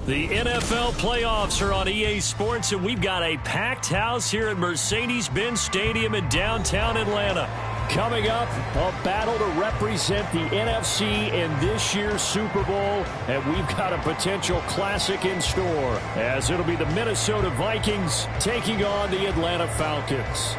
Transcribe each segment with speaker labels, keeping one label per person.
Speaker 1: The NFL playoffs are on EA Sports, and we've got a packed house here at Mercedes-Benz Stadium in downtown Atlanta. Coming up, a battle to represent the NFC in this year's Super Bowl, and we've got a potential classic in store, as it'll be the Minnesota Vikings taking on the Atlanta Falcons.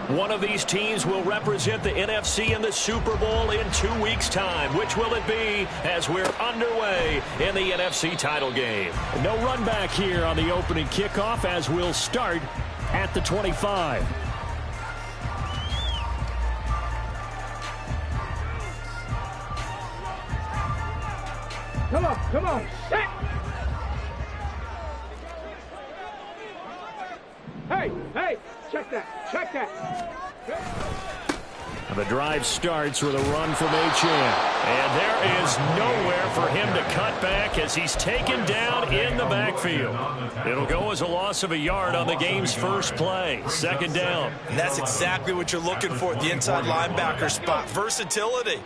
Speaker 1: One of these teams will represent the NFC in the Super Bowl in 2 weeks' time. Which will it be as we're underway in the NFC title game? No run back here on the opening kickoff as we'll start at the 25.
Speaker 2: Come on. Hey, check that.
Speaker 1: The drive starts with a run from Achane. And there is nowhere for him to cut back as he's taken down in the backfield. It'll go as a loss of a yard on the game's first play. Second down.
Speaker 3: And that's exactly what you're looking for at the inside linebacker spot. Versatility.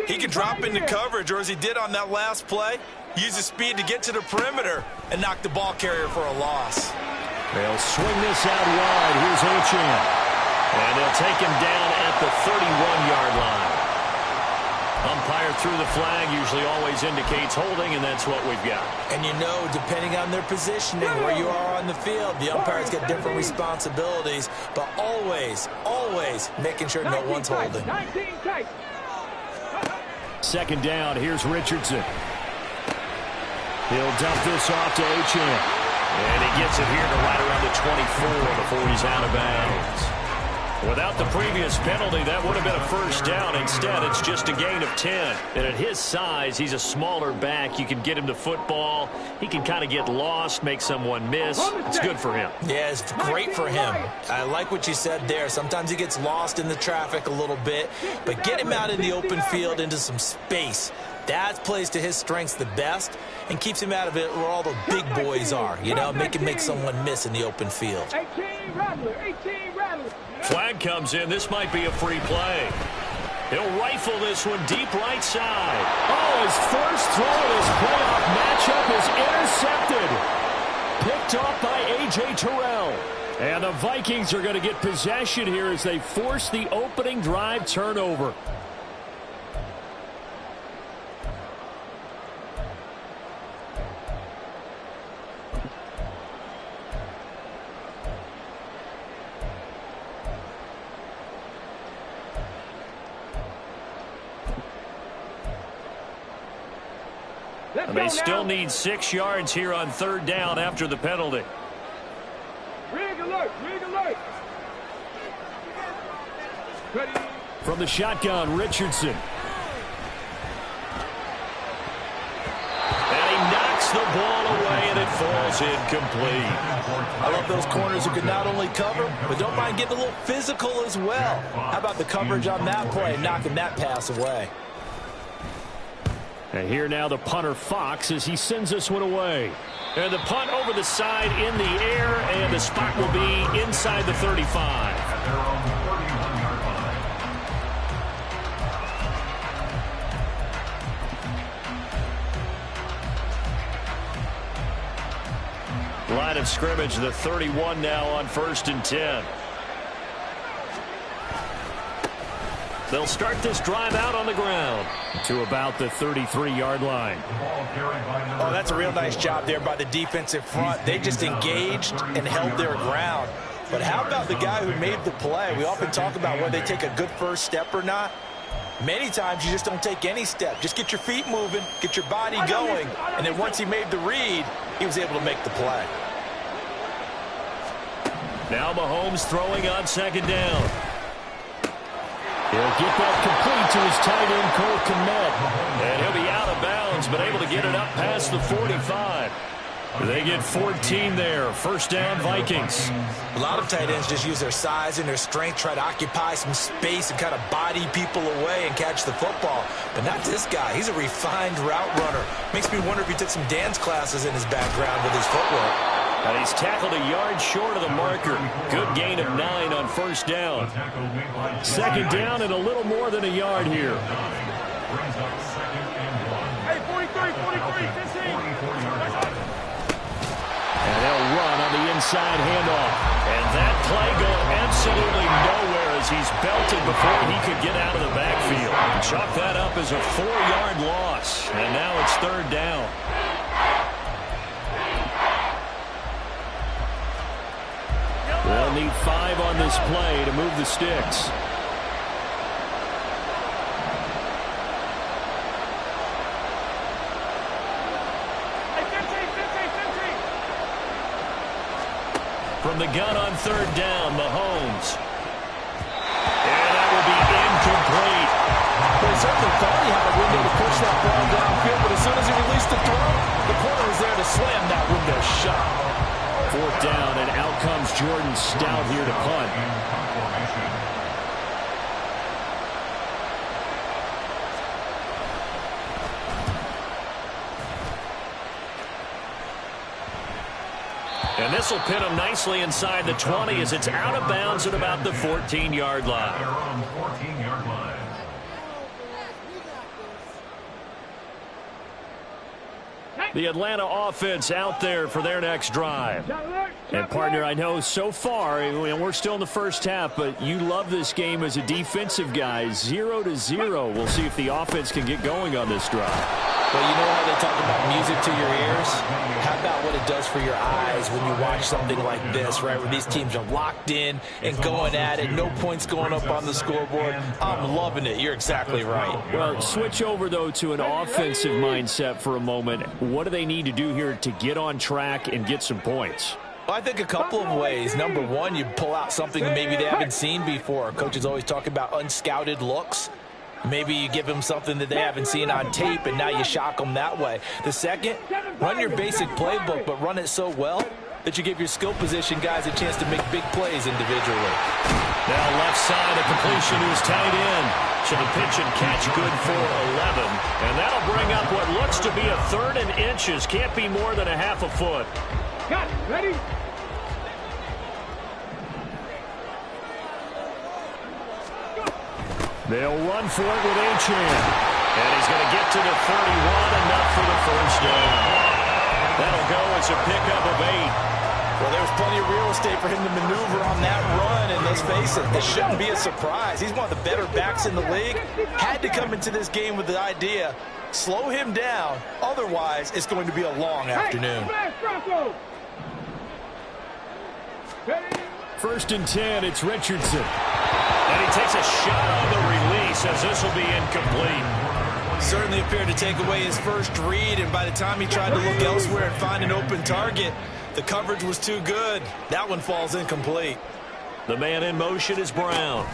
Speaker 3: He can drop into coverage, or as he did on that last play, use his speed to get to the perimeter and knock the ball carrier for a loss.
Speaker 1: They'll swing this out wide. Here's Achane. And they'll take him down at the 31-yard line. Umpire threw the flag, usually always indicates holding, and that's what we've got.
Speaker 3: And you know, depending on their positioning, where you are on the field, the umpire's got different responsibilities, but always making sure no one's holding.
Speaker 1: Second down, here's Richardson. He'll dump this off to Achane. And he gets it here to right around the 24 before he's out of bounds. Without the previous penalty, that would have been a first down. Instead, it's just a gain of 10. And at his size, he's a smaller back. You can get him to football. He can kind of get lost, make someone miss. It's good for him.
Speaker 3: Yeah, it's great for him. I like what you said there. Sometimes he gets lost in the traffic a little bit. But get him out in the open field into some space. That plays to his strengths the best and keeps him out of it where all the big boys are. You know, make him make someone miss in the open field.
Speaker 2: 18 Rattler.
Speaker 1: Flag comes in. This might be a free play. He'll rifle this one deep right side. Oh, his first throw in his playoff matchup is intercepted. Picked off by A.J. Terrell. And the Vikings are going to get possession here as they force the opening drive turnover. And they still need 6 yards here on third down after the penalty.
Speaker 2: Rig alert. Ready.
Speaker 1: From the shotgun, Richardson. And he knocks the ball away, and it falls incomplete.
Speaker 3: I love those corners who can not only cover, but don't mind getting a little physical as well. How about the coverage on that play, knocking that pass away?
Speaker 1: And here now the punter, Fox, as he sends this one away. And the punt over the side in the air, and the spot will be inside the 35. Line of scrimmage, the 31 now on 1st and 10. They'll start this drive out on the ground to about the 33-yard line.
Speaker 3: Oh, that's a real nice job there by the defensive front. They just engaged and held their ground. But how about the guy who made the play? We often talk about whether they take a good first step or not. Many times you just don't take any step. Just get your feet moving, get your body going, and then once he made the read, he was able to make the play.
Speaker 1: Now Mahomes throwing on second down. He'll get that complete to his tight end, Cole Kmet. And he'll be out of bounds, but able to get it up past the 45. They get 14 there. First down, Vikings.
Speaker 3: A lot of tight ends just use their size and their strength, try to occupy some space and kind of body people away and catch the football. But not this guy. He's a refined route runner. Makes me wonder if he took some dance classes in his background with his footwork.
Speaker 1: And he's tackled a yard short of the marker. Good gain of 9 on first down. Second down and a little more than a yard here.
Speaker 2: Hey, 43, 43, 15.
Speaker 1: And they'll run on the inside handoff. And that play going absolutely nowhere as he's belted before he could get out of the backfield. Chalk that up as a 4-yard loss. And now it's third down. They'll need 5 on this play to move the sticks. From the gun on third down, Mahomes. And that will be incomplete.
Speaker 3: Well, he certainly thought he had a window to push that ball downfield, but as soon as he released the throw, the corner was there to slam that window shut.
Speaker 1: Fourth down, and out comes Jordan Stout here to punt. And this will pin him nicely inside the 20 as it's out of bounds at about the 14-yard line. The Atlanta offense out there for their next drive. And, partner, I know so far, and we're still in the first half, but you love this game as a defensive guy. 0-0. We'll see if the offense can get going on this drive.
Speaker 3: Well, you know how they talk about music to your ears? How about what it does for your eyes when you watch something like this, right, where these teams are locked in and going at it, no points going up on the scoreboard? I'm loving it. You're exactly right.
Speaker 1: Well, switch over, though, to an offensive mindset for a moment. What do they need to do here to get on track and get some points?
Speaker 3: Well, I think a couple of ways. Number one, you pull out something that maybe they haven't seen before. Coaches always talk about unscouted looks. Maybe you give them something that they haven't seen on tape, and now you shock them that way. The second, run your basic playbook, but run it so well that you give your skill position guys a chance to make big plays individually.
Speaker 1: Now left side, a completion to his tight end. So the pitch and catch good for 11. And that'll bring up what looks to be a 3rd and inches. Can't be more than a half a foot.
Speaker 2: Got it. Ready?
Speaker 1: They'll run for it with Achane. And he's going to get to the 31, enough for the first down. That'll go as a pickup of 8.
Speaker 3: Well, there was plenty of real estate for him to maneuver on that run, and let's face it, this shouldn't be a surprise. He's one of the better backs in the league. Had to come into this game with the idea, slow him down, otherwise it's going to be a long afternoon.
Speaker 1: First and 10, it's Richardson. And he takes a shot on the release as this will be incomplete.
Speaker 3: Certainly appeared to take away his first read, and by the time he tried to look elsewhere and find an open target, the coverage was too good. That one falls incomplete.
Speaker 1: The man in motion is Brown.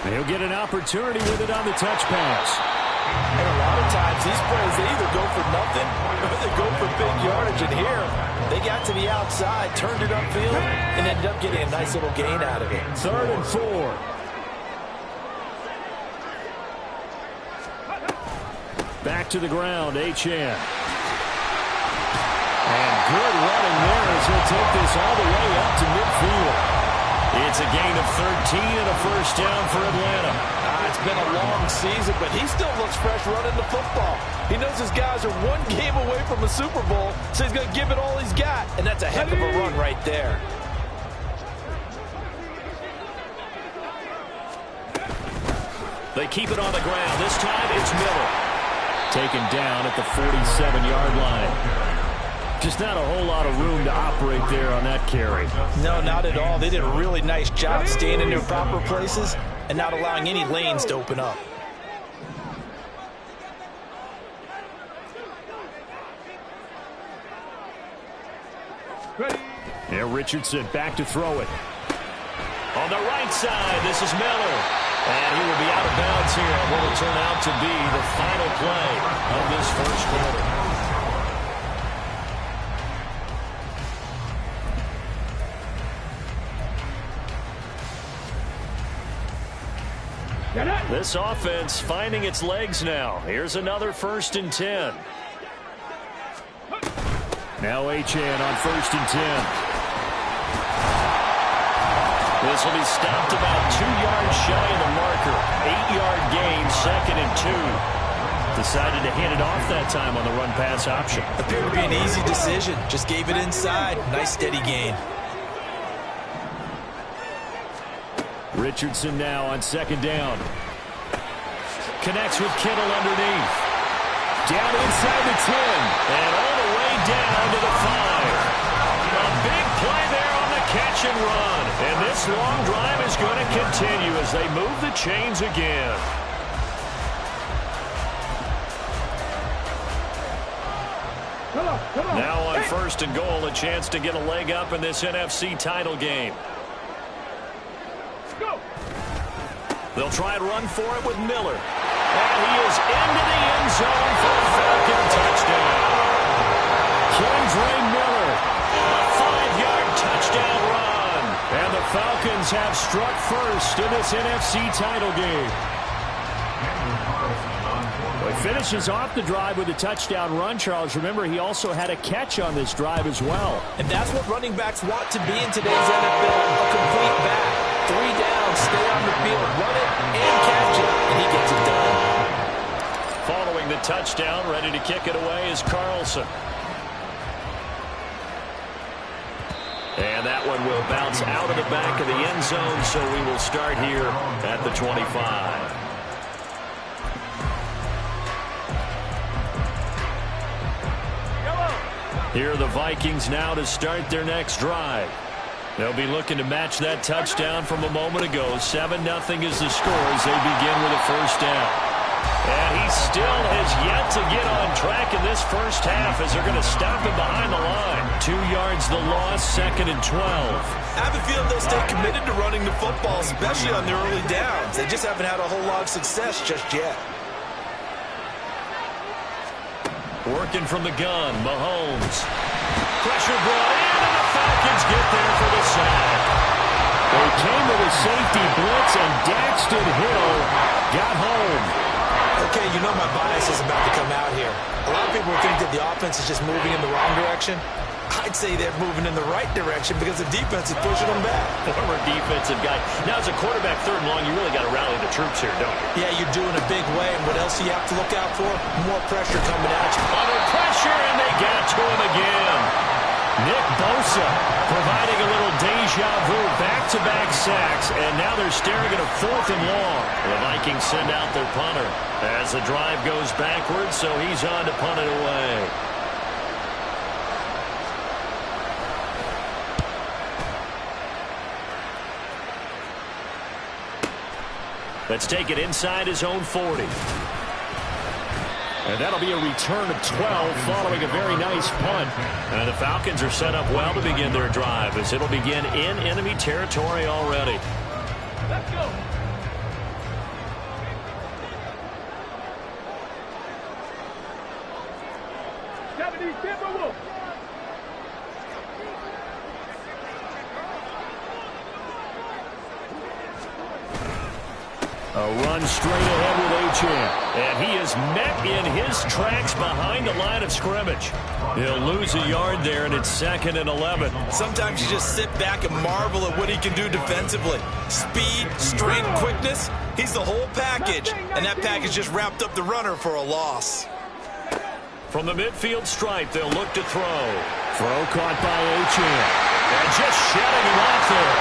Speaker 1: He'll get an opportunity with it on the touch pass.
Speaker 3: And a lot of times these plays, they either go for nothing or they go for big yardage. And here, they got to the outside, turned it upfield, and ended up getting a nice little gain out of it.
Speaker 1: 3rd and 4. Back to the ground, Achane. And good running there as he'll take this all the way up to midfield. It's a gain of 13 and a first down for Atlanta.
Speaker 3: It's been a long season, but he still looks fresh running the football. He knows his guys are one game away from a Super Bowl, so he's going to give it all he's got, and that's a heck of a run right there.
Speaker 1: They keep it on the ground. This time it's Miller. Taken down at the 47-yard line. Just not a whole lot of room to operate there on that carry.
Speaker 3: No, not at all. They did a really nice job staying in their proper places and not allowing any lanes to open up.
Speaker 2: Ready?
Speaker 1: Yeah, Richardson back to throw it. On the right side, this is Miller. And he will be out of bounds here on what will turn out to be the final play of this first quarter. This offense finding its legs now. Here's another 1st and 10. Now Achane on 1st and 10. This will be stopped about 2 yards shy of the marker. 8-yard gain, 2nd and 2. Decided to hand it off that time on the run-pass option.
Speaker 3: Appeared to be an easy decision. Just gave it inside. Nice steady gain.
Speaker 1: Richardson now on 2nd down. Connects with Kittle underneath. Down inside the 10. And all the way down to the 5. A big play there on the catch and run. And this long drive is going to continue as they move the chains again. Now on 1st and goal, a chance to get a leg up in this NFC title game.
Speaker 2: Go.
Speaker 1: They'll try and run for it with Miller. And he is into the end zone for a Falcon touchdown. Kendre Miller, a 5-yard touchdown run. And the Falcons have struck first in this NFC title game. He finishes off the drive with a touchdown run, Charles. Remember, he also had a catch on this drive as well.
Speaker 3: And that's what running backs want to be in today's NFL, a complete back. 3 down, stay on the field, run it, and catch it, and he gets it done.
Speaker 1: Following the touchdown, ready to kick it away is Carlson. And that one will bounce out of the back of the end zone, so we will start here at the 25. Here are the Vikings now to start their next drive. They'll be looking to match that touchdown from a moment ago. 7-0 is the score as they begin with a 1st down. And he still has yet to get on track in this first half as they're going to stop him behind the line. 2 yards the loss, 2nd and 12.
Speaker 3: I have a feeling they'll stay committed to running the football, especially on the early downs. They just haven't had a whole lot of success just yet.
Speaker 1: Working from the gun, Mahomes. Pressure brought in, and the Falcons get there for the sack. They came with a safety blitz, and Daxton Hill got home.
Speaker 3: Okay, you know my bias is about to come out here. A lot of people think that the offense is just moving in the wrong direction. I'd say they're moving in the right direction because the defense is pushing them back.
Speaker 1: Former defensive guy. Now, as a quarterback 3rd and long, you really got to rally the troops here, don't you?
Speaker 3: Yeah, you're doing a big way, and what else do you have to look out for? More pressure coming at you.
Speaker 1: Under pressure, and they got to him again. Nick Bosa providing a little deja vu, back-to-back sacks, and now they're staring at a 4th and long. The Vikings send out their punter as the drive goes backwards, so he's on to punt it away. Let's take it inside his own 40. And that'll be a return of 12 following a very nice punt. And the Falcons are set up well to begin their drive as it'll begin in enemy territory already.
Speaker 2: Let's go.
Speaker 1: A run straight ahead with Achane. And he is met in his tracks behind the line of scrimmage. He'll lose a yard there, and it's 2nd and 11.
Speaker 3: Sometimes you just sit back and marvel at what he can do defensively. Speed, strength, quickness. He's the whole package. And that package just wrapped up the runner for a loss.
Speaker 1: From the midfield stripe, they'll look to throw. Throw caught by Achane. And just shedding him off there.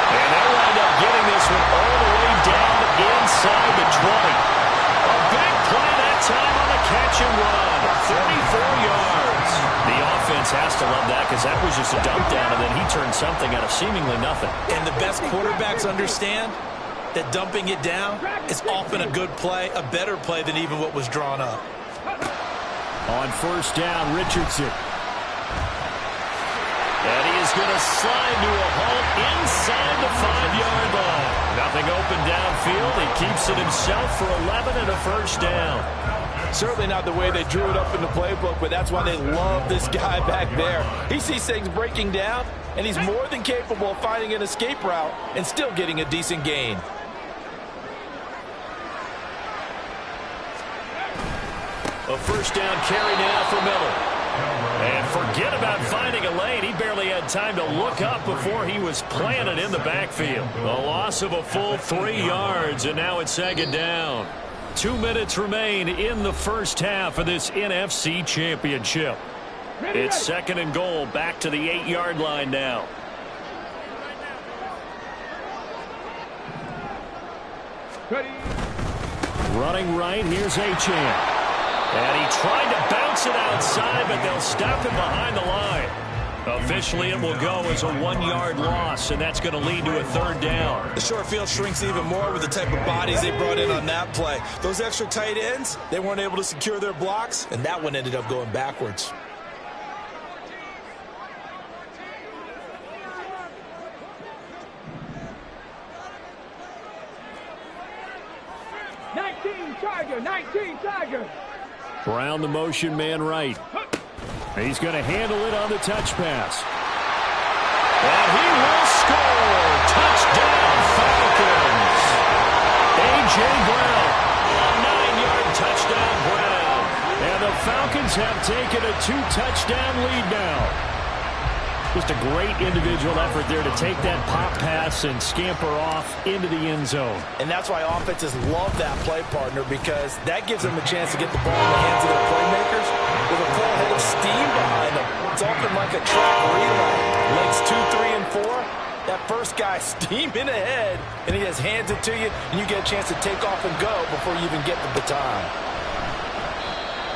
Speaker 1: And they'll wind up getting this one all the way down inside the 20. A big play that time on the catch and run. 34 yards. The offense has to love that because that was just a dump down, and then he turned something out of seemingly nothing.
Speaker 3: And the best quarterbacks understand that dumping it down is often a good play, a better play than even what was drawn up.
Speaker 1: On 1st down, Richardson. And he is going to slide to a halt inside the 5-yard line. Nothing open downfield. He keeps it himself for 11 and a 1st down.
Speaker 4: Certainly not the way they drew it up in the playbook, but that's why they love this guy back there. He sees things breaking down, and he's more than capable of finding an escape route and still getting a decent gain.
Speaker 1: A first down carry now for Miller. And forget about finding a lane. He barely had time to look up before he was planted in the backfield. A loss of a full 3 yards, and now it's second down. 2 minutes remain in the first half of this NFC Championship. It's second and goal, back to the 8-yard line now.
Speaker 2: Ready.
Speaker 1: Running right, here's Achane. And he tried to bounce it outside, but they'll stop him behind the line. Officially, it will go as a 1-yard loss, and that's going to lead to a third down.
Speaker 3: The short field shrinks even more with the type of bodies they brought in on that play. Those extra tight ends, they weren't able to secure their blocks, and that one ended up going backwards.
Speaker 2: Tiger.
Speaker 1: Brown, the motion man right. He's going to handle it on the touch pass. And he will score. Touchdown, Falcons. A.J. Brown. A 9-yard touchdown, Brown. And the Falcons have taken a 2-touchdown lead now. Just a great individual effort there to take that pop pass and scamper off into the end zone.
Speaker 3: And that's why offenses love that play, partner, because that gives them a chance to get the ball in the hands of their playmakers with a full head of steam behind them. It's often like a track relay. Legs 2, 3, and 4. That first guy steaming ahead, and he just hands it to you, and you get a chance to take off and go before you even get the baton.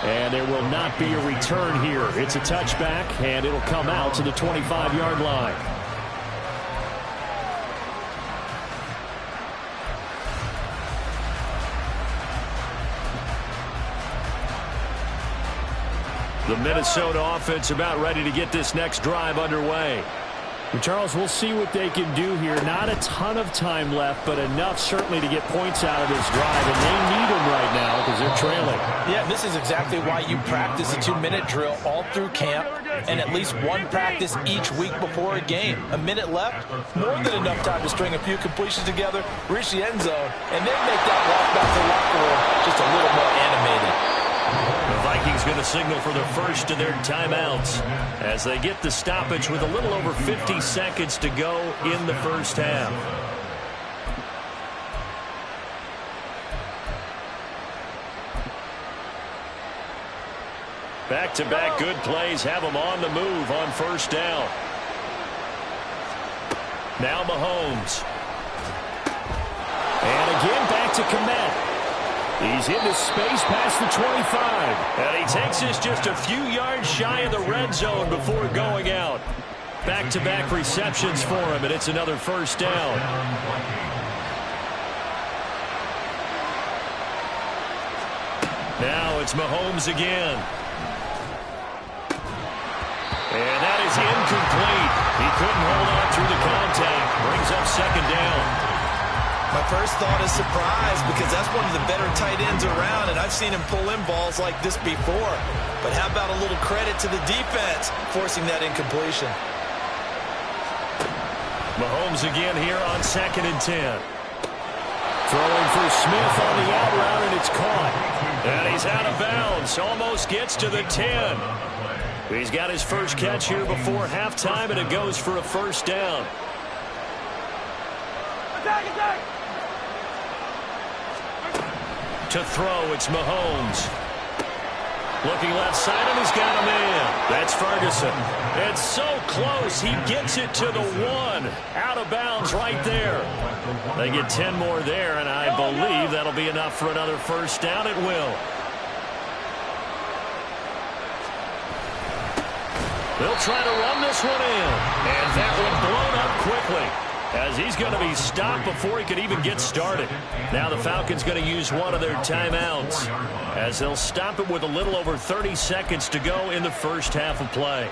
Speaker 1: And there will not be a return here. It's a touchback, and it'll come out to the 25-yard line. The Minnesota offense about ready to get this next drive underway. And Charles, we'll see what they can do here. Not a ton of time left, but enough certainly to get points out of this drive, and they need them right now because they're trailing.
Speaker 3: Yeah, this is exactly why you practice a 2-minute drill all through camp and at least one practice each week before a game. A minute left, more than enough time to string a few completions together, reach the end zone, and then make that walk back to the locker room just a little more animated.
Speaker 1: The Vikings going to signal for the first of their timeouts as they get the stoppage with a little over 50 seconds to go in the first half. Back-to-back good plays have them on the move on first down. Now Mahomes. And again back to Kmet. He's into space past the 25. And he takes this just a few yards shy of the red zone before going out. Back-to-back receptions for him, and it's another first down. Now it's Mahomes again. And that is incomplete. He couldn't hold on through the contact. Brings up second down.
Speaker 3: My first thought is surprise because that's one of the better tight ends around, and I've seen him pull in balls like this before. But how about a little credit to the defense forcing that incompletion?
Speaker 1: Mahomes again here on 2nd and 10. Throwing for Smith on the out route, and it's caught. And he's out of bounds. Almost gets to the 10. He's got his first catch here before halftime, and it goes for a first down.
Speaker 2: Attack!
Speaker 1: To throw, it's Mahomes. Looking left side, and he's got a man. That's Ferguson. It's so close, he gets it to the 1. Out of bounds right there. They get 10 more there, and I believe that'll be enough for another first down. It will. They'll try to run this one in. And that one blown up quickly, as he's going to be stopped before he could even get started. Now the Falcons going to use one of their timeouts, as they'll stop it with a little over 30 seconds to go in the first half of play.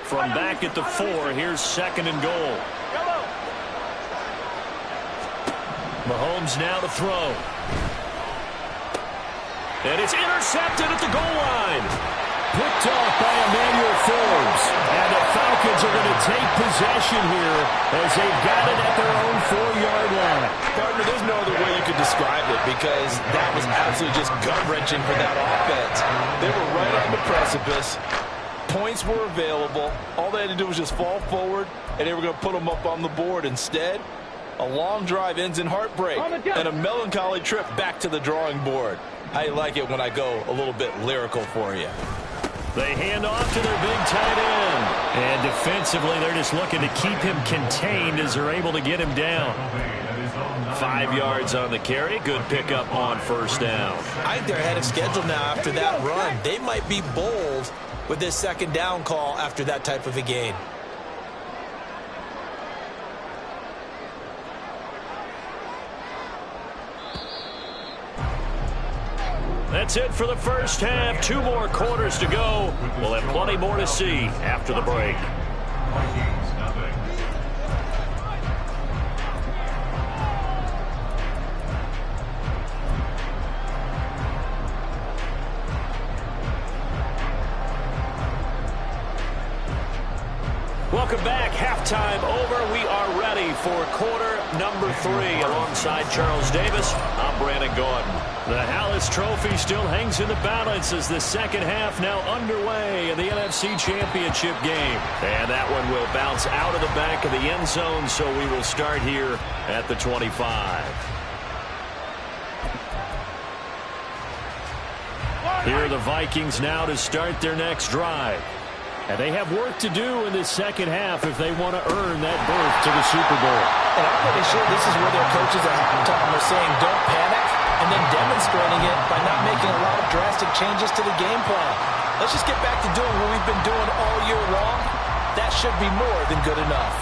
Speaker 1: From back at the 4, here's 2nd and goal. Mahomes now to throw. And it's intercepted at the goal line. picked off by Emmanuel Forbes. And the Falcons are going to take possession here as they've got it at their own 4-yard line.
Speaker 4: Partner, there's no other way you could describe it because that was absolutely just gut-wrenching for that offense. They were right on the precipice. Points were available. All they had to do was just fall forward, and they were going to put them up on the board. Instead, a long drive ends in heartbreak and a melancholy trip back to the drawing board. I like it when I go a little bit lyrical for you.
Speaker 1: They hand off to their big tight end. And defensively, they're just looking to keep him contained as they're able to get him down. 5 yards on the carry. Good pickup on first down.
Speaker 3: I think they're ahead of schedule now after that run. They might be bold with this second down call after that type of a gain.
Speaker 1: That's it for the first half. 2 more quarters to go. We'll have plenty more to see after the break. Welcome back. Halftime over. We are ready for quarter number 3. Alongside Charles Davis, I'm Brandon Gaudin. The Hallis Trophy still hangs in the balance as the second half now underway in the NFC Championship game. And that one will bounce out of the back of the end zone, so we will start here at the 25. Here are the Vikings now to start their next drive. And they have work to do in this second half if they want to earn that berth to the Super Bowl.
Speaker 3: And I'm pretty sure this is where their coaches at halftime are saying don't panic, and then demonstrating it by not making a lot of drastic changes to the game plan. Let's just get back to doing what we've been doing all year long. That should be more than good enough.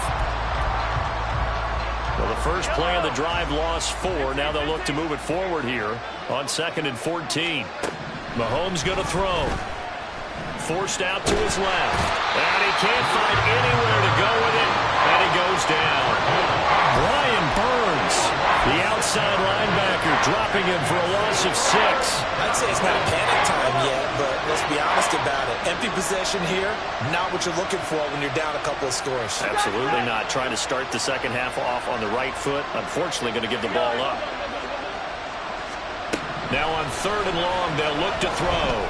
Speaker 1: Well, the first play of the drive lost 4. Now they'll look to move it forward here on 2nd and 14. Mahomes going to throw. Forced out to his left. And he can't find anywhere to go with it. And he goes down. Brian Burns, the outside linebacker, dropping him for a loss of 6.
Speaker 3: I'd say it's not panic time yet, but let's be honest about it. Empty possession here, not what you're looking for when you're down a couple of scores.
Speaker 1: Absolutely not. Trying to start the second half off on the right foot. Unfortunately, going to give the ball up. Now on 3rd and long, they'll look to throw.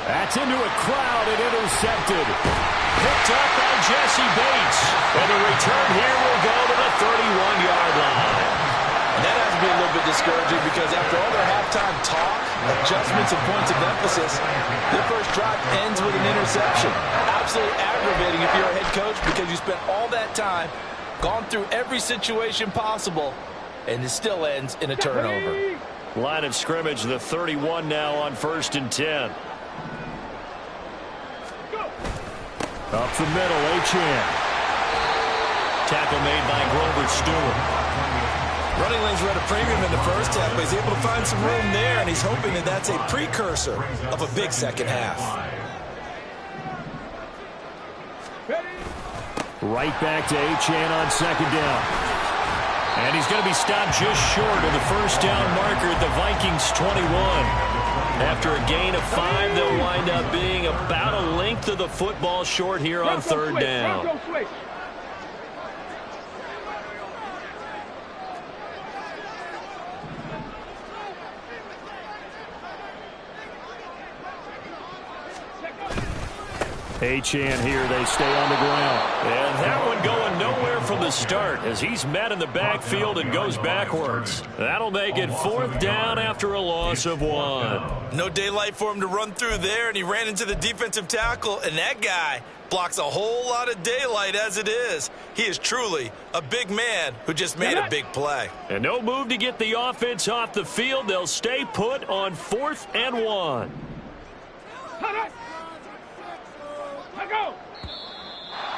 Speaker 1: That's into a crowd and intercepted. Picked up by Jesse Bates. And the return here will go to the 31-yard line.
Speaker 3: And that has to be a little bit discouraging because after all their halftime talk, adjustments and points of emphasis, their first drive ends with an interception. Absolutely aggravating if you're a head coach because you spent all that time, gone through every situation possible, and it still ends in a turnover.
Speaker 1: Line of scrimmage, the 31 now on 1st and 10. Up the middle, Achane. Tackle made by Grover Stewart.
Speaker 3: Running lanes were at a premium in the first half, but he's able to find some room there, and he's hoping that that's a precursor of a big second half.
Speaker 1: Right back to Achane on 2nd down. And he's going to be stopped just short of the first down marker at the Vikings' 21. After a gain of 5, they'll wind up being about a length of the football short here on 3rd down. Achane here, they stay on the ground. And that one going nowhere from the start as he's met in the backfield and goes backwards. That'll make it 4th down after a loss of 1.
Speaker 3: No daylight for him to run through there, and he ran into the defensive tackle, and that guy blocks a whole lot of daylight as it is. He is truly a big man who just made a big play.
Speaker 1: And no move to get the offense off the field. They'll stay put on 4th and 1.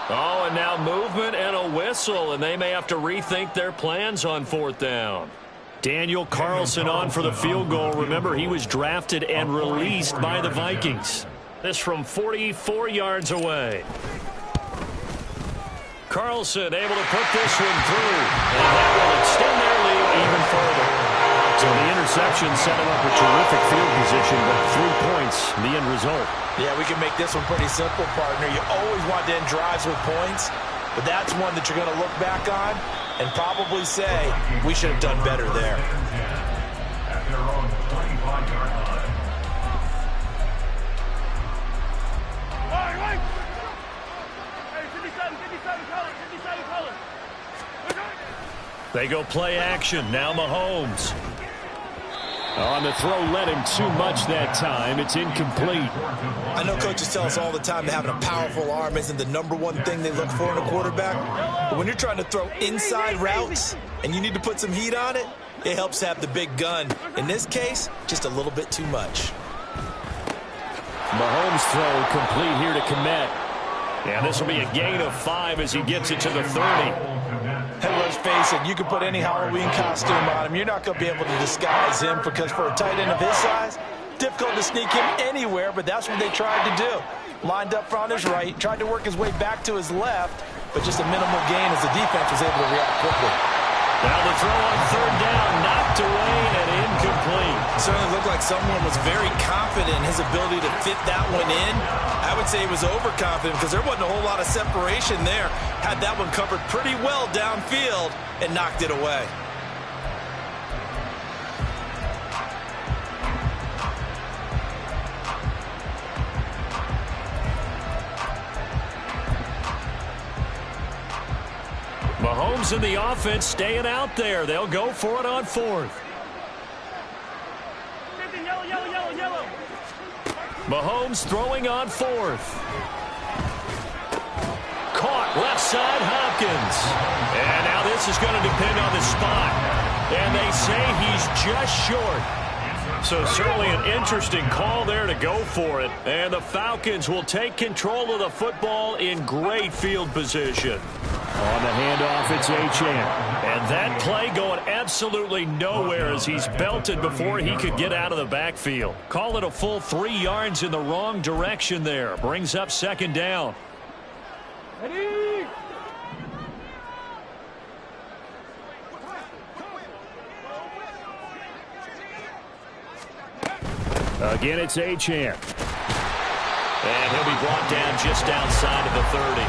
Speaker 1: Oh, and now movement and a whistle, and they may have to rethink their plans on 4th down. Daniel Carlson on for the field goal. Remember, he was drafted and released by the Vikings. This from 44 yards away. Carlson able to put this one through, and that will extend their lead even further. So the interception set him up a terrific field position, but 3 points, the end result.
Speaker 3: Yeah, we can make this one pretty simple, partner. You always want to end drives with points, but that's one that you're going to look back on and probably say, we should have done better there.
Speaker 2: At their own 25-yard line. Hey, 57 colors.
Speaker 1: They go play action. Now Mahomes. On the throw, led him too much that time. It's incomplete.
Speaker 3: I know coaches tell us all the time that having a powerful arm isn't the #1 thing they look for in a quarterback. But when you're trying to throw inside routes and you need to put some heat on it, it helps have the big gun. In this case, just a little bit too much.
Speaker 1: Mahomes throw complete here to Kmet. And this will be a gain of 5 as he gets it to the 30.
Speaker 3: And let's face it, you can put any Halloween costume on him. You're not going to be able to disguise him because for a tight end of his size, difficult to sneak him anywhere, but that's what they tried to do. Lined up on his right, tried to work his way back to his left, but just a minimal gain as the defense was able to react quickly.
Speaker 1: Now the throw on 3rd down, knocked away and incomplete.
Speaker 3: Certainly looked like someone was very confident in his ability to fit that one in. I would say he was overconfident because there wasn't a whole lot of separation there. Had that one covered pretty well downfield and knocked it away.
Speaker 1: Mahomes and the offense staying out there. They'll go for it on 4th.
Speaker 2: Yellow.
Speaker 1: Mahomes throwing on 4th. Caught left side, Hopkins. And now this is going to depend on the spot. And they say he's just short. So certainly an interesting call there to go for it. And the Falcons will take control of the football in great field position. On the handoff, it's Achane. And that play going absolutely nowhere as he's belted before he could get out of the backfield. Call it a full 3 yards in the wrong direction there. Brings up 2nd down.
Speaker 2: Ready?
Speaker 1: Again, it's Achane. And he'll be brought down just outside of the 30.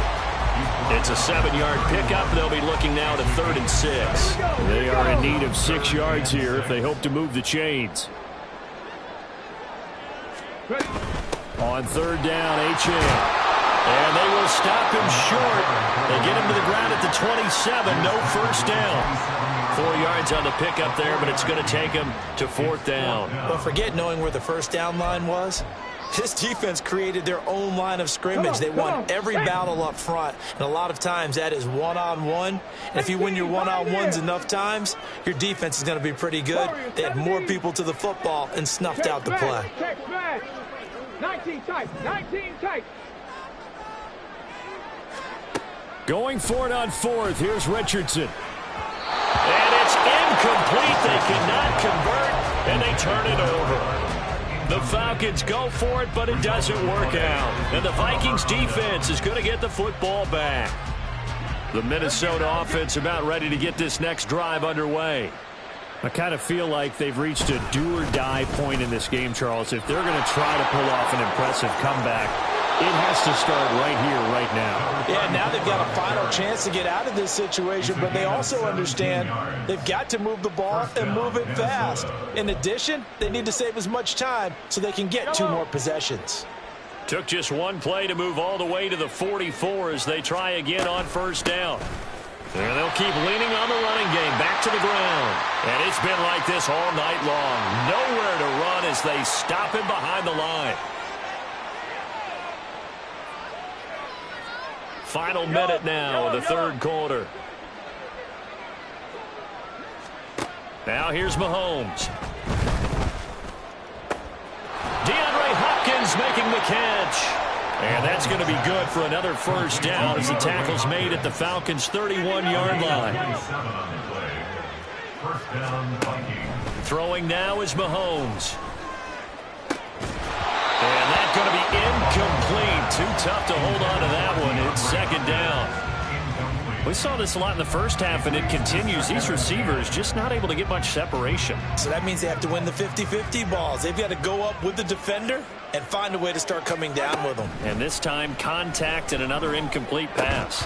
Speaker 1: It's a 7-yard pickup. They'll be looking now to 3rd and 6. They are in need of 6 yards here if they hope to move the chains. On 3rd down, Achane. And they will stop him short. They get him to the ground at the 27. No first down. 4 yards on the pickup there, but it's going to take him to 4th down.
Speaker 3: Don't forget knowing where the first down line was. This defense created their own line of scrimmage. They won every battle up front, and a lot of times that is one-on-one. And if you win your one-on-ones enough times, your defense is going to be pretty good. They had more people to the football and snuffed out the play.
Speaker 2: 19 tight.
Speaker 1: Going for it on 4th. Here's Richardson. And it's incomplete. They cannot convert, and they turn it over. The Falcons go for it, but it doesn't work out. And the Vikings defense is going to get the football back. The Minnesota offense about ready to get this next drive underway. I kind of feel like they've reached a do-or-die point in this game, Charles. If they're going to try to pull off an impressive comeback, it has to start right here, right now.
Speaker 3: Yeah, now they've got a final chance to get out of this situation, but they also understand they've got to move the ball and move it fast. In addition, they need to save as much time so they can get 2 more possessions.
Speaker 1: Took just 1 play to move all the way to the 44 as they try again on 1st down. And they'll keep leaning on the running game back to the ground. And it's been like this all night long. Nowhere to run as they stop him behind the line. Final minute now of the 3rd quarter. Now here's Mahomes. DeAndre Hopkins making the catch. And that's going to be good for another first down as the tackle's made at the Falcons' 31-yard line. Throwing now is Mahomes. And that's going to be incomplete. Too tough to hold on to that one. It's 2nd down. We saw this a lot in the first half, and it continues. These receivers just not able to get much separation.
Speaker 3: So that means they have to win the 50-50 balls. They've got to go up with the defender and find a way to start coming down with them.
Speaker 1: And this time, contact and another incomplete pass.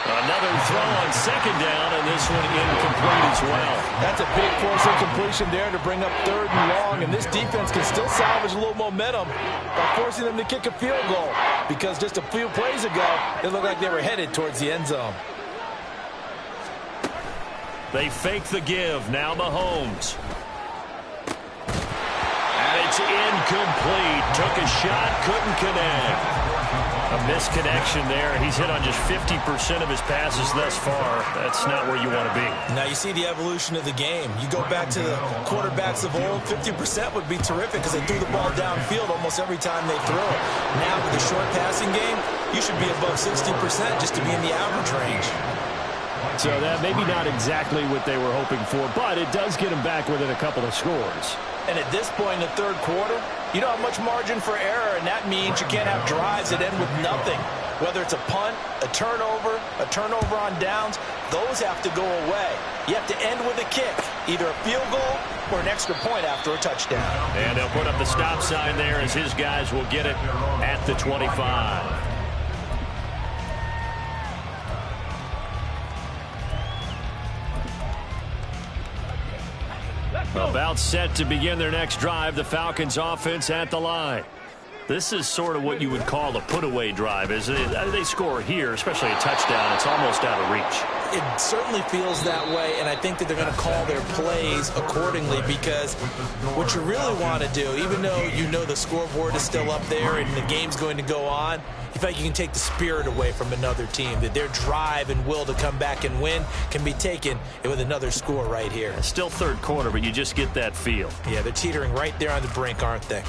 Speaker 1: Another throw on second down, and this one incomplete as well.
Speaker 4: That's a big force incompletion there to bring up 3rd and long, and this defense can still salvage a little momentum by forcing them to kick a field goal, because just a few plays ago, it looked like they were headed towards the end zone.
Speaker 1: They fake the give. Now Mahomes. And it's incomplete. Took a shot, couldn't connect. A misconnection there. He's hit on just 50% of his passes thus far. That's not where you want to be.
Speaker 3: Now you see the evolution of the game. You go back to the quarterbacks of old, 50% would be terrific because they threw the ball downfield almost every time they threw it. Now with the short passing game, you should be above 60% just to be in the average range.
Speaker 1: So that maybe not exactly what they were hoping for, but it does get them back within a couple of scores.
Speaker 3: And at this point in the 3rd quarter, you don't have much margin for error, and that means you can't have drives that end with nothing. Whether it's a punt, a turnover on downs, those have to go away. You have to end with a kick, either a field goal or an extra point after a touchdown.
Speaker 1: And they'll put up the stop sign there as his guys will get it at the 25. About set to begin their next drive, the Falcons offense at the line. This is sort of what you would call a put-away drive. As they score here, especially a touchdown, it's almost out of reach.
Speaker 3: It certainly feels that way, and I think that they're going to call their plays accordingly, because what you really want to do, even though you know the scoreboard is still up there and the game's going to go on, you feel like you can take the spirit away from another team, that their drive and will to come back and win can be taken with another score right here.
Speaker 1: It's still 3rd quarter, but you just get that feel.
Speaker 3: Yeah, they're teetering right there on the brink, aren't they?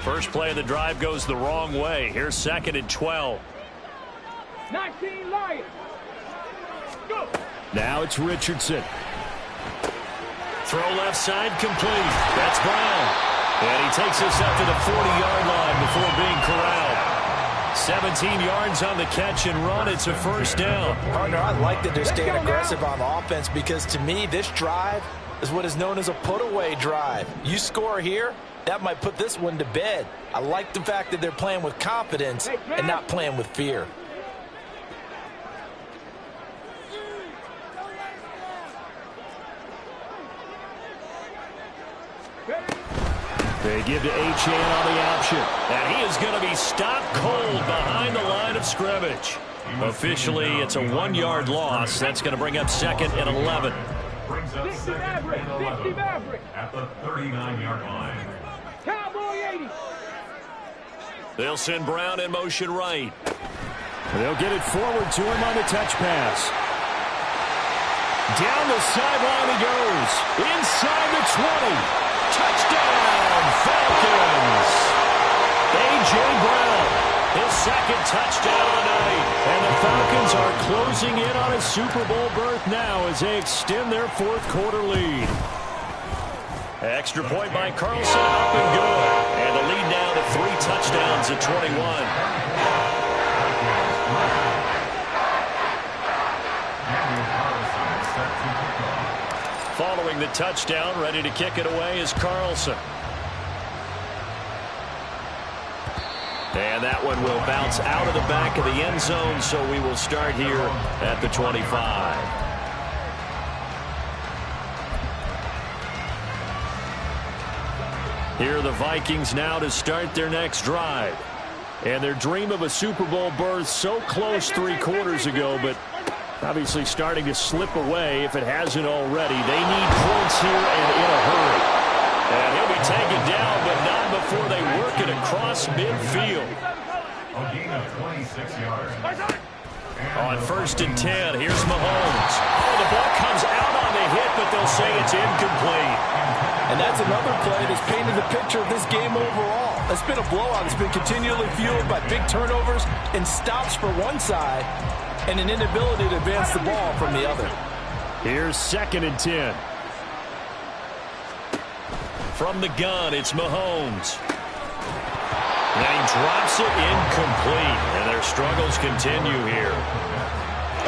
Speaker 1: First play of the drive goes the wrong way. Here's 2nd and 12.
Speaker 5: 19 Lions. Go.
Speaker 1: Now it's Richardson. Throw left side complete. That's Brown. And he takes us up to the 40-yard line before being corralled. 17 yards on the catch and run. It's a first down.
Speaker 3: Partner, I like that they're staying aggressive on offense, because to me, this drive is what is known as a put-away drive. You score here, that might put this one to bed. I like the fact that they're playing with confidence and not playing with fear.
Speaker 1: They give to Achane on the option. And he is going to be stopped cold behind the line of scrimmage. Officially, it's a 1-yard loss. That's going to bring up 2nd and 11.
Speaker 2: Brings up 2nd and 11 at the 39-yard line.
Speaker 5: Cowboy 80.
Speaker 1: They'll send Brown in motion right. They'll get it forward to him on the touch pass. Down the sideline he goes. Inside the 20. Touchdown, Falcons! A.J. Brown, his 2nd touchdown of the night. And the Falcons are closing in on a Super Bowl berth now as they extend their 4th quarter lead. Extra point by Carlson, up and good. And the lead now to 3 touchdowns at 21. Following the touchdown, ready to kick it away is Carlson. And that one will bounce out of the back of the end zone, so we will start here at the 25. Here are the Vikings now to start their next drive. And their dream of a Super Bowl berth so close 3 quarters ago, but obviously starting to slip away if it hasn't already. They need points here and in a hurry. And he'll be taken down, but not before they work it across midfield.
Speaker 2: A gain of 26 yards.
Speaker 1: On 1st and 10, here's Mahomes. Oh, the ball comes out on the hit, but they'll say it's incomplete.
Speaker 4: And that's another play that's painted the picture of this game overall. It's been a blowout. It's been continually fueled by big turnovers and stops for one side and an inability to advance the ball from the other.
Speaker 1: Here's 2nd and 10. From the gun, it's Mahomes. And he drops it incomplete, and their struggles continue here.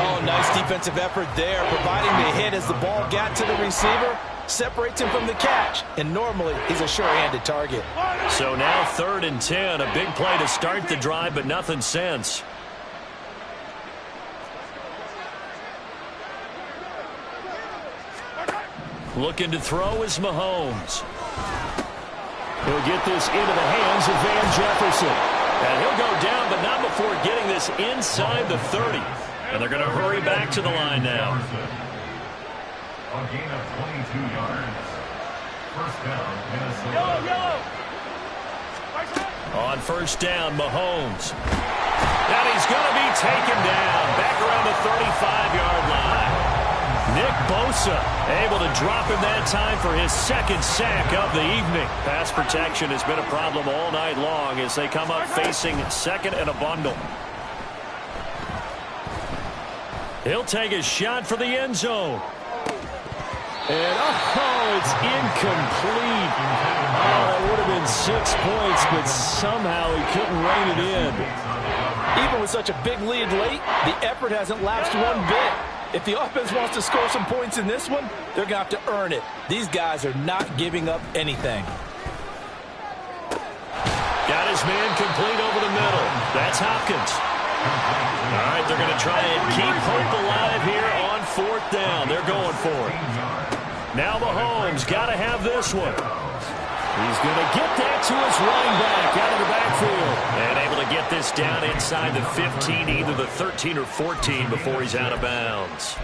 Speaker 4: Oh, nice defensive effort there, providing the hit as the ball got to the receiver, separates him from the catch, and normally he's a sure-handed target.
Speaker 1: So now 3rd and 10, a big play to start the drive, but nothing since. Looking to throw is Mahomes. He'll get this into the hands of Van Jefferson. And he'll go down, but not before getting this inside the 30. And they're going to hurry back to the line now.
Speaker 2: A gain of 22 yards. First down, Minnesota.
Speaker 1: On first down, Mahomes. And he's going to be taken down. Back around the 35-yard line. Nick Bosa able to drop him that time for his 2nd sack of the evening. Pass protection has been a problem all night long as they come up facing 2nd and a bundle. He'll take a shot for the end zone. And, it's incomplete. Oh, that would have been 6 points, but somehow he couldn't rein it in.
Speaker 4: Even with such a big lead late, the effort hasn't lapsed one bit. If the offense wants to score some points in this one, they're going to have to earn it. These guys are not giving up anything.
Speaker 1: Got his man complete over the middle. That's Hopkins. All right, they're going to try and keep hope alive here on 4th down. They're going for it. Now Mahomes got to have this one. He's going to get that to his running back out of the backfield. And able to get this down inside the 15, either the 13 or 14 before he's out of bounds.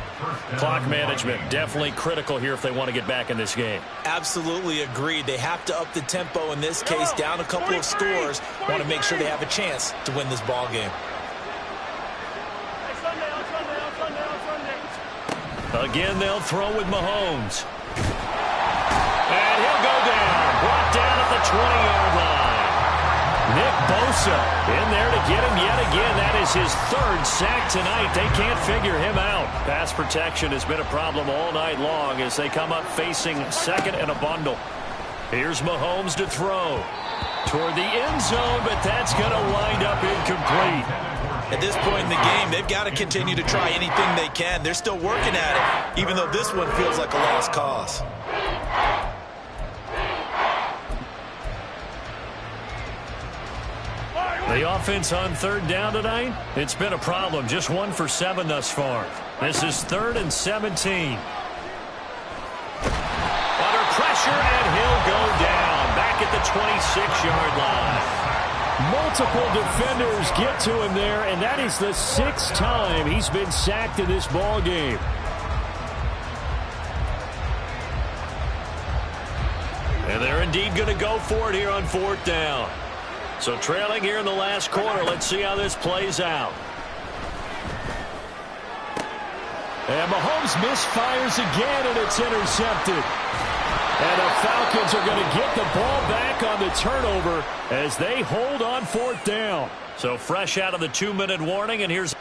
Speaker 1: Clock management definitely critical here if they want to get back in this game.
Speaker 4: Absolutely agreed. They have to up the tempo in this case, down a couple of scores. Want to make sure they have a chance to win this ball game.
Speaker 1: Again, they'll throw with Mahomes. And he'll go down. Brought down at the 20-yard line. Nick Bosa in there to get him yet again. That is his 3rd sack tonight. They can't figure him out. Pass protection has been a problem all night long as they come up facing 2nd and a bundle. Here's Mahomes to throw. Toward the end zone, but that's going to wind up incomplete.
Speaker 4: At this point in the game, they've got to continue to try anything they can. They're still working at it, even though this one feels like a lost cause.
Speaker 1: The offense on 3rd down tonight, it's been a problem. Just 1 for 7 thus far. This is 3rd and 17. Under pressure, and he'll go down. Back at the 26-yard line. Multiple defenders get to him there, and that is the 6th time he's been sacked in this ball game. And they're indeed going to go for it here on 4th down. So trailing here in the last quarter. Let's see how this plays out. And Mahomes misfires again, and it's intercepted. And the Falcons are going to get the ball back on the turnover as they hold on 4th down. So fresh out of the 2-minute warning, and here's